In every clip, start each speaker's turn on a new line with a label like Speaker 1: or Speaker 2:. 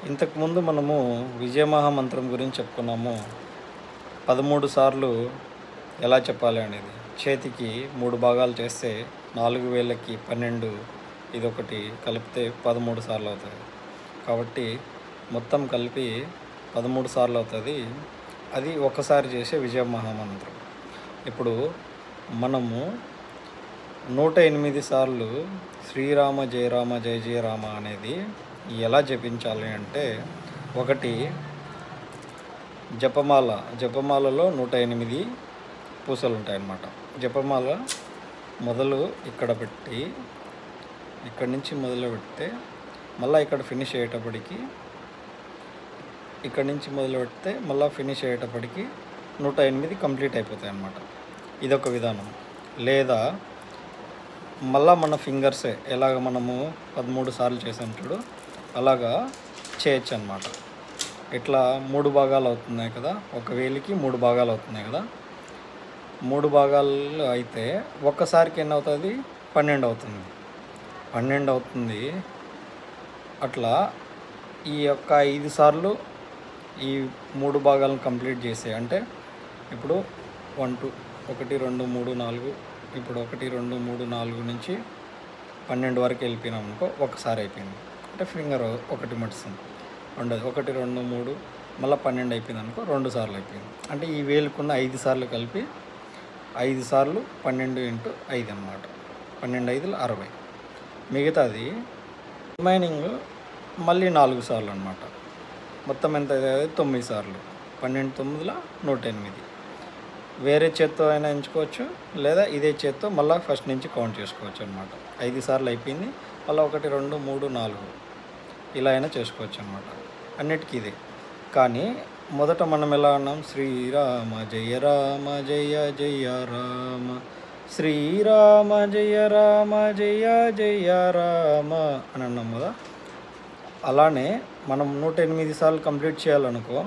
Speaker 1: ఇంతకుముందు మనము విజయమహామంత్రం గురించి చెప్పుకున్నాము. 13 సార్లు ఎలా చెప్పాలి అనేది. చేతికి 3 భాగాలు చేస్తే 4 వేళ్ళకి 12, ఇదొకటి కలిపితే 13 సార్లు అవుతుంది. కాబట్టి మొత్తం కలిపి 13 సార్లు అవుతుంది. అది ఒక్కసారి చేసే విజయమహామంత్రం. ఇప్పుడు మనము 108 సార్లు శ్రీరామ జయ రామ జయ జయ రామ అనేది ఎలా జపించాలి అంటే, ఒకటి జపమాలలో 108 పూసలు ఉంటాయన్నమాట. జపమాల మొదలు ఇక్కడ పెట్టి, ఇక్కడి నుంచి మొదలు పెడితే మళ్ళీ ఇక్కడ ఫినిష్ అయ్యేటప్పటికి, ఇక్కడి నుంచి మొదలు పెడితే మళ్ళీ ఫినిష్ అయ్యేటప్పటికి 108 కంప్లీట్ అయిపోతాయి అన్నమాట. ఇదొక విధానం. లేదా మళ్ళీ మన ఫింగర్సే ఎలాగ మనము 13 సార్లు చేసాం చూడు, అలాగా చేయొచ్చు అన్నమాట. ఇట్లా 3 భాగాలు అవుతున్నాయి కదా, ఒక వేలికి 3 భాగాలు అవుతున్నాయి కదా. 3 భాగాలు అయితే ఒక్కసారికి ఎన్ని అవుతుంది? 12 అవుతుంది. 12 అవుతుంది. అట్లా ఈ యొక్క 5 సార్లు ఈ 3 భాగాలను కంప్లీట్ చేసే, అంటే ఇప్పుడు 1 2 1 2 3 4, ఇప్పుడు 1 2 3 4 నుంచి 12 వరకు వెళ్ళిపోయినాం అనుకో, ఒకసారి అయిపోయింది. అంటే ఫింగర్ ఒకటి మడుస్తుంది, ఉండదు. 1 2 3 మళ్ళీ 12 అయిపోయింది అనుకో, 2 సార్లు అయిపోయింది. అంటే ఈ వేలుకున్న 5 సార్లు కలిపి 5 సార్లు 12 × 5 అన్నమాట. 12 5 60. మిగతాది రిమైనింగ్ మళ్ళీ 4 సార్లు అన్నమాట. మొత్తం ఎంత అవుతుంది? 9 సార్లు. 12 9 108. వేరే చేత్తో అయినా ఎంచుకోవచ్చు, లేదా ఇదే చేత్తో మళ్ళీ ఫస్ట్ నుంచి కౌంట్ చేసుకోవచ్చు అన్నమాట. 5 సార్లు అయిపోయింది, మళ్ళీ 1 2 3 4 ఇలా అయినా చేసుకోవచ్చు అన్నమాట. అన్నిటికీ ఇదే. కానీ మొదట మనం ఎలా అన్నాం? శ్రీరామ జయ రామ జయ జయ రామ, శ్రీరామ జయ రామ జయ జయ రామ అని అన్నాం కదా. అలానే మనం 108 సార్లు కంప్లీట్ చేయాలనుకో,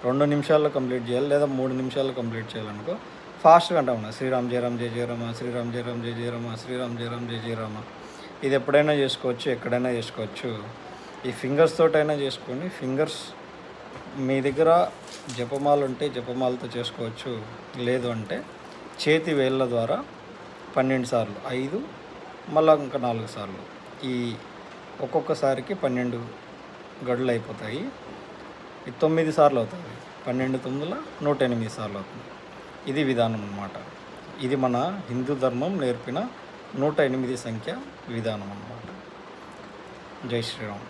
Speaker 1: 2 నిమిషాల్లో కంప్లీట్ చేయాలి, లేదా 3 నిమిషాల్లో కంప్లీట్ చేయాలనుకో, ఫాస్ట్గా అంటాం కదా, శ్రీరామ్ జయ రామ్ జయ జయ రామ, శ్రీరామ్ జయ రామ్ జయ జయ రామ, శ్రీరామ్ జయ రామ్ జయ జయ రామ. ఇది ఎప్పుడైనా చేసుకోవచ్చు, ఎక్కడైనా చేసుకోవచ్చు. ఈ ఫింగర్స్ తోటైనా చేసుకోండి. ఫింగర్స్ మీ దగ్గర జపమాల ఉంటే జపమాలతో చేసుకోవచ్చు, లేదు అంటే చేతి వేళ్ళ ద్వారా 12 సార్లు, 5 మళ్ళీ ఇంకా 4 సార్లు, ఈ ఒక్కొక్కసారికి 12 గడులు అయిపోతాయి. ఇది 9 సార్లు అవుతుంది. 12 9 108 సార్లు అవుతుంది. ఇది విధానం అన్నమాట. ఇది మన హిందూ ధర్మం నేర్పిన 108 సంఖ్య విధానం అన్నమాట. జై శ్రీరామ్.